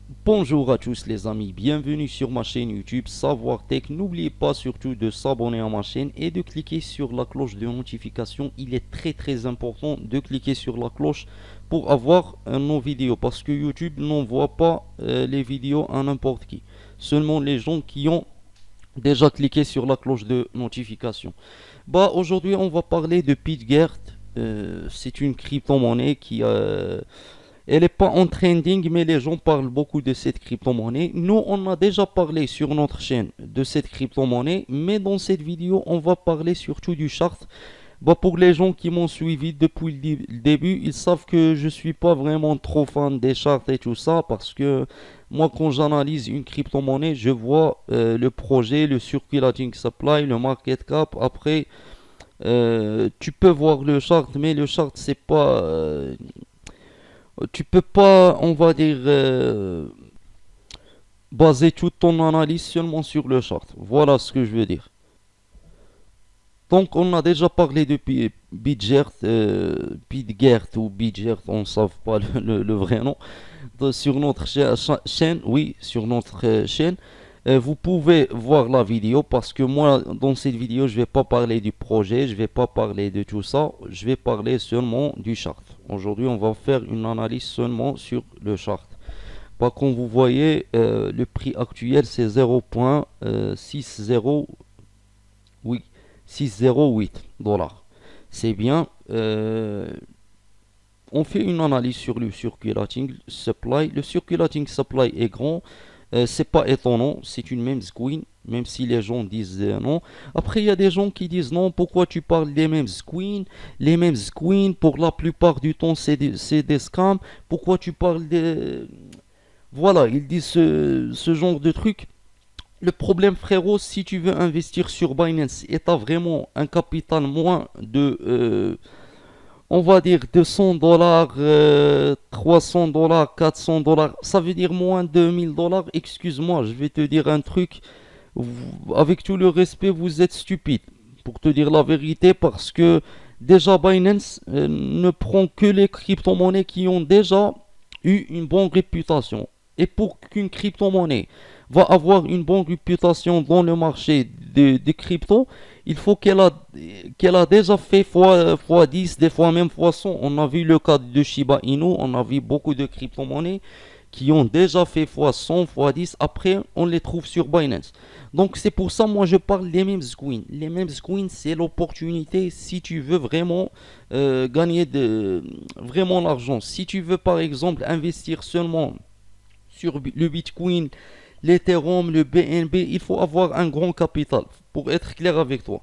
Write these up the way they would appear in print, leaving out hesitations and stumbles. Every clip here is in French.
Bonjour à tous les amis, bienvenue sur ma chaîne YouTube Savoir Tech. N'oubliez pas surtout de s'abonner à ma chaîne et de cliquer sur la cloche de notification. Il est très important de cliquer sur la cloche pour avoir nos vidéos parce que YouTube n'envoie pas les vidéos à n'importe qui. Seulement les gens qui ont déjà cliqué sur la cloche de notification. Aujourd'hui on va parler de PitGert. C'est une crypto-monnaie qui elle n'est pas en trending, mais les gens parlent beaucoup de cette crypto-monnaie. Nous, on a déjà parlé sur notre chaîne de cette crypto-monnaie, mais dans cette vidéo, on va parler surtout du chart. Pour les gens qui m'ont suivi depuis le début, ils savent que je suis pas vraiment trop fan des charts et tout ça, parce que moi, quand j'analyse une crypto-monnaie, je vois le projet, le circulating supply, le market cap. Après, tu peux voir le chart, mais le chart, c'est pas tu peux pas, on va dire, baser toute ton analyse seulement sur le chart. Voilà ce que je veux dire. Donc, on a déjà parlé de Bitgert, Bitgert ou Bitgert, on ne sait pas le vrai nom, sur notre chaîne, oui, sur notre chaîne. Vous pouvez voir la vidéo parce que moi, dans cette vidéo, je vais pas parler du projet, je vais pas parler de tout ça, je vais parler seulement du chart. Aujourd'hui, on va faire une analyse seulement sur le chart. Comme vous voyez, le prix actuel c'est 0.60, oui, 608 dollars. C'est bien. On fait une analyse sur le circulating supply. Le circulating supply est grand. C'est pas étonnant, c'est une meme screen, même si les gens disent non. Après, il y a des gens qui disent non, pourquoi tu parles des mêmes screens? Les mêmes screens, pour la plupart du temps, c'est des scams. Pourquoi tu parles des... Voilà, ils disent ce genre de trucs. Le problème, frérot, si tu veux investir sur Binance et tu as vraiment un capital moins de, on va dire 200 dollars, 300 dollars, 400 dollars, ça veut dire moins de 1000 dollars. Excuse-moi, je vais te dire un truc. Avec tout le respect, vous êtes stupide. Pour te dire la vérité, parce que déjà Binance ne prend que les crypto-monnaies qui ont déjà eu une bonne réputation. Et pour qu'une crypto-monnaie va avoir une bonne réputation dans le marché des cryptos, il faut qu'elle a déjà fait fois 10, des fois même fois 100. On a vu le cas de Shiba Inu, on a vu beaucoup de crypto-monnaies qui ont déjà fait fois 100, fois 10. Après, on les trouve sur Binance. Donc c'est pour ça, moi je parle des mêmes screens. Les mêmes screens, c'est l'opportunité si tu veux vraiment gagner vraiment l'argent. Si tu veux par exemple investir seulement sur le Bitcoin, l'Ethereum, le BNB, il faut avoir un grand capital pour être clair avec toi.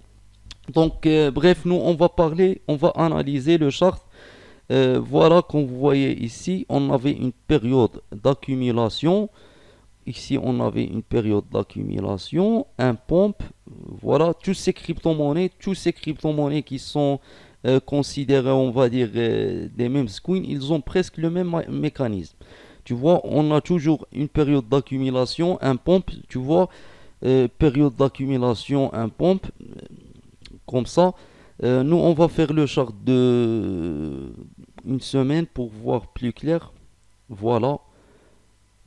Donc, bref, nous on va parler, on va analyser le chart. Voilà, comme vous voyez ici, on avait une période d'accumulation. Ici, on avait une période d'accumulation, un pompe. Voilà, tous ces crypto-monnaies qui sont considérées, on va dire, des mêmes coins, ils ont presque le même mécanisme. Tu vois, on a toujours une période d'accumulation, un pompe, tu vois, période d'accumulation, un pompe, comme ça. Nous, on va faire le chart de une semaine pour voir plus clair. Voilà.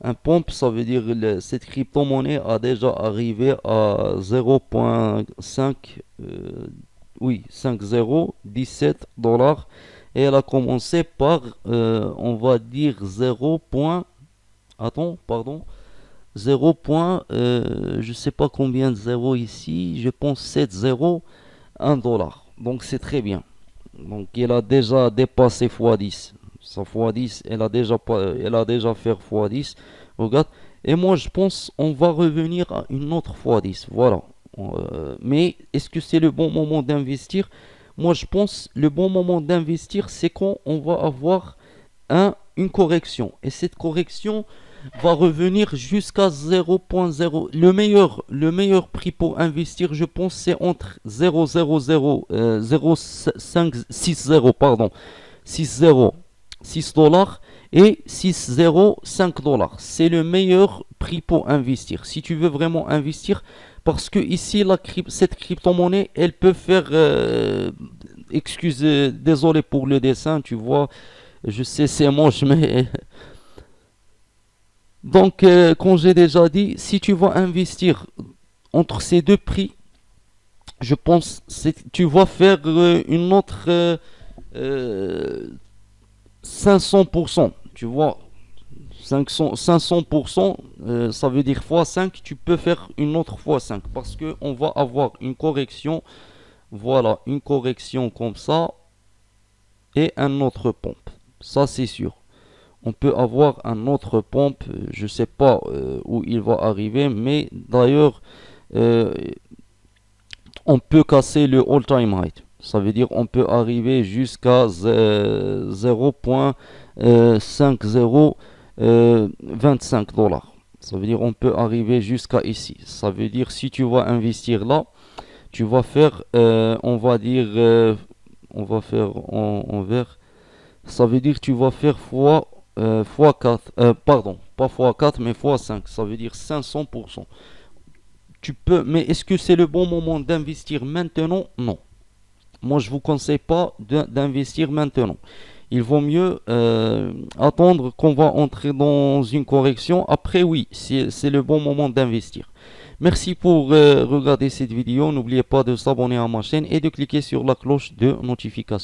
Un pompe, ça veut dire que cette crypto-monnaie a déjà arrivé à 0.5, oui, 5017 dollars. Et elle a commencé par, on va dire 0. Attends, pardon. 0. Je sais pas combien de zéros ici. Je pense 7 zéros, 1 dollar. Donc c'est très bien. Donc elle a déjà dépassé x10. Sa x10, elle a déjà fait x10. Regarde. Et moi je pense on va revenir à une autre x10. Voilà. Mais est-ce que c'est le bon moment d'investir? Moi je pense le bon moment d'investir c'est quand on va avoir une correction. Et cette correction va revenir jusqu'à 0.0. Le meilleur prix pour investir, je pense, c'est entre 0,060, pardon, 60, 6 dollars et 6,05 dollars. C'est le meilleur prix pour investir. Si tu veux vraiment investir, parce que ici, cette crypto-monnaie, elle peut faire, excusez, désolé pour le dessin, tu vois, je sais c'est moche, mais Donc, comme j'ai déjà dit, si tu vas investir entre ces deux prix, je pense que tu vas faire une autre euh, 500%. Tu vois, 500%, ça veut dire x5, tu peux faire une autre x5 parce que on va avoir une correction, voilà, une correction comme ça et un autre pompe. Ça, c'est sûr. On peut avoir un autre pompe, je sais pas où il va arriver, mais d'ailleurs, euh, on peut casser le all-time high. Ça veut dire on peut arriver jusqu'à 0.5025 dollars. Ça veut dire on peut arriver jusqu'à ici. Ça veut dire si tu vas investir là, tu vas faire, on va dire, on va faire en vert. Ça veut dire tu vas faire fois 4, pardon, pas fois 4 mais fois 5. Ça veut dire 500%. Tu peux, mais est-ce que c'est le bon moment d'investir maintenant? Non. Moi, je vous conseille pas d'investir maintenant. Il vaut mieux attendre qu'on va entrer dans une correction. Après, oui, c'est le bon moment d'investir. Merci pour regarder cette vidéo. N'oubliez pas de s'abonner à ma chaîne et de cliquer sur la cloche de notification.